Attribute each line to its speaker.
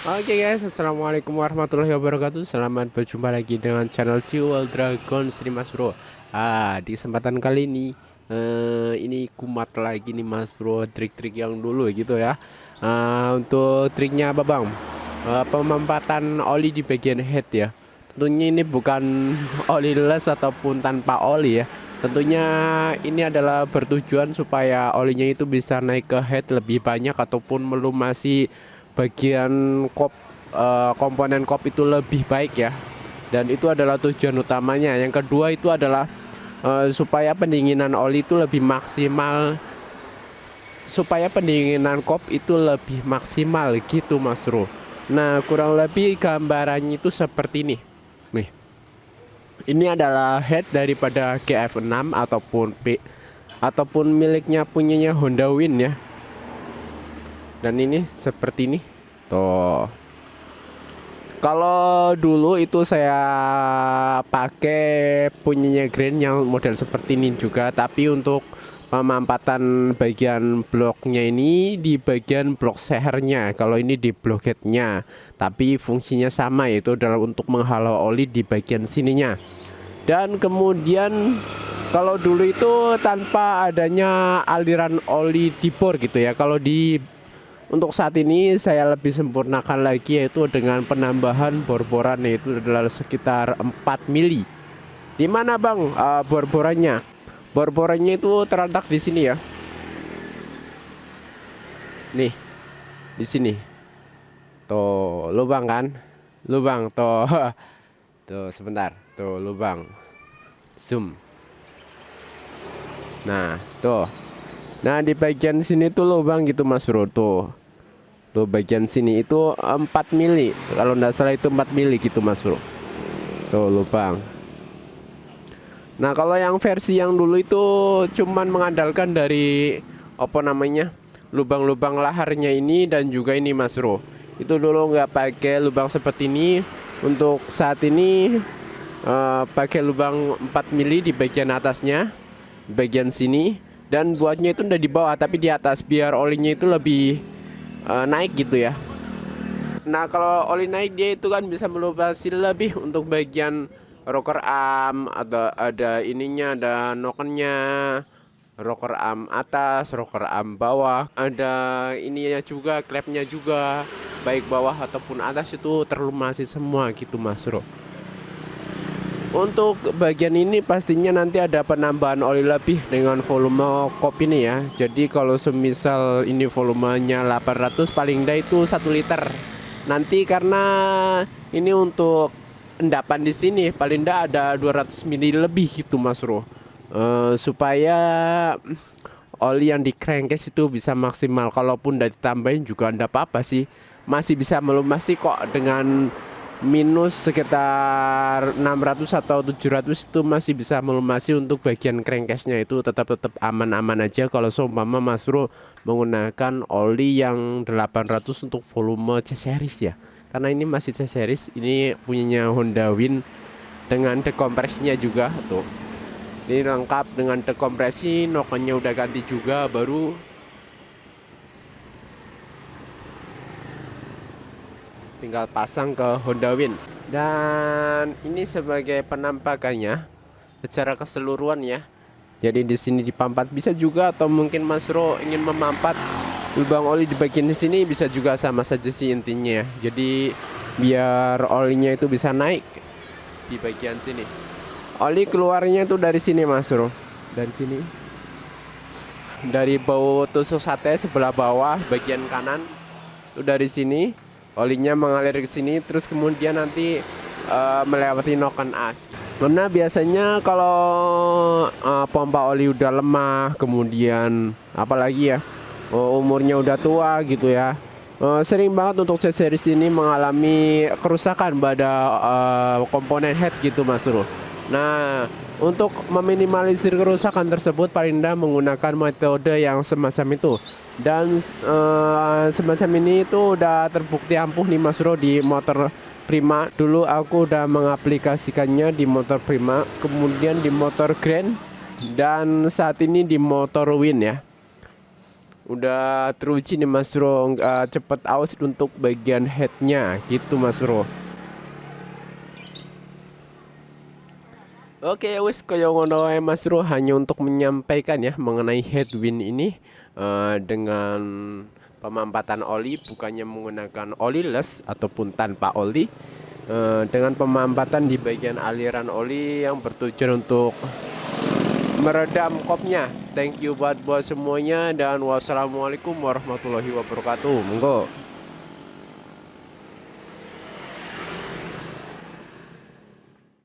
Speaker 1: Oke guys, assalamualaikum warahmatullahi wabarakatuh. Selamat berjumpa lagi dengan channel Jewel Dragon Stream Mas Bro. Di kesempatan kali ini, ini kumat lagi nih Mas Bro, trik-trik yang dulu gitu ya. Untuk triknya apa Bang? Pemampatan oli di bagian head ya. Tentunya ini bukan oli les ataupun tanpa oli ya. Tentunya ini adalah bertujuan supaya olinya itu bisa naik ke head lebih banyak ataupun melumasi bagian komponen kop itu lebih baik ya, dan itu adalah tujuan utamanya. Yang kedua itu adalah supaya pendinginan oli itu lebih maksimal, supaya pendinginan kop itu lebih maksimal gitu Mas Bro. Nah, kurang lebih gambarannya itu seperti ini nih. Ini adalah head daripada GF6 ataupun miliknya punyanya Honda Win ya. Dan ini seperti ini tuh. Kalau dulu itu saya pakai punyanya Grand yang model seperti ini juga, tapi untuk pemampatan bagian bloknya ini di bagian blok sehernya, kalau ini di blok headnya, tapi fungsinya sama, yaitu adalah untuk menghalau oli di bagian sininya. Dan kemudian kalau dulu itu tanpa adanya aliran oli di bor gitu ya. Kalau untuk saat ini saya lebih sempurnakan lagi, yaitu dengan penambahan bor-boran, yaitu adalah sekitar 4 mili. Di mana Bang bor-borannya? Bor-borannya itu terletak di sini ya. Nih, di sini. Tuh, lubang kan? Lubang tuh. Tuh, sebentar. Tuh, lubang. Zoom. Nah, tuh. Nah, di bagian sini tuh lubang gitu Mas Bro tuh. Tuh bagian sini itu 4 mili. Kalau nggak salah itu 4 mili gitu Mas Bro. Tuh lubang. Nah, kalau yang versi yang dulu itu cuman mengandalkan dari apa namanya? Lubang-lubang laharnya ini dan juga ini Mas Bro. Itu dulu nggak pakai lubang seperti ini. Untuk saat ini pakai lubang 4 mili di bagian atasnya, bagian sini. Dan buatnya itu udah di bawah tapi di atas, biar olinya itu lebih naik gitu ya. Nah, kalau oli naik dia itu kan bisa melumasi lebih untuk bagian rocker arm, ada ininya, ada nokennya, rocker arm atas, rocker arm bawah, ada ininya juga, klepnya juga, baik bawah ataupun atas itu terlumasi semua gitu Mas Bro. Untuk bagian ini pastinya nanti ada penambahan oli lebih dengan volume kop ini ya. Jadi kalau semisal ini volumenya 800, paling enggak itu 1 liter. Nanti karena ini untuk endapan di sini paling enggak ada 200 ml lebih gitu Mas Bro. Supaya oli yang di crankcase itu bisa maksimal. Kalaupun udah ditambahin juga enggak apa-apa sih. Masih bisa melumasi kok, dengan minus sekitar 600 atau 700 itu masih bisa melumasi. Untuk bagian crankcase-nya itu tetap aman-aman aja kalau seumpama Mas Bro menggunakan oli yang 800 untuk volume C series ya. Karena ini masih C series, ini punyanya Honda Win dengan dekompresinya juga tuh. Ini lengkap dengan dekompresi, nokennya udah ganti juga baru. Tinggal pasang ke Honda Win. Dan ini sebagai penampakannya secara keseluruhan ya. Jadi di sini dipampat bisa juga, atau mungkin Mas Bro ingin memampat lubang oli di bagian sini bisa juga, sama saja sih intinya ya. Jadi biar olinya itu bisa naik di bagian sini. Oli keluarnya itu dari sini Mas Bro. Dari sini. Dari bau tusuk sate sebelah bawah bagian kanan. Itu dari sini. Olinya mengalir ke sini, terus kemudian nanti melewati noken as. Karena biasanya kalau pompa oli udah lemah, kemudian apalagi ya umurnya udah tua gitu ya, sering banget untuk C series ini mengalami kerusakan pada komponen head gitu Mas Bro. Nah, untuk meminimalisir kerusakan tersebut paling tidak menggunakan metode yang semacam itu. Dan semacam ini itu udah terbukti ampuh nih Mas Bro di motor Prima. Dulu aku udah mengaplikasikannya di motor Prima, kemudian di motor Grand, dan saat ini di motor Win ya. udah teruji nih Mas Bro, cepet aus untuk bagian headnya gitu Mas Bro. Oke wis kaya ngono wae Mas Bro, hanya untuk menyampaikan ya mengenai headwind ini dengan pemampatan oli, bukannya menggunakan oli les ataupun tanpa oli, dengan pemampatan di bagian aliran oli yang bertujuan untuk meredam kopnya. Thank you buat semuanya dan wassalamualaikum warahmatullahi wabarakatuh. Monggo.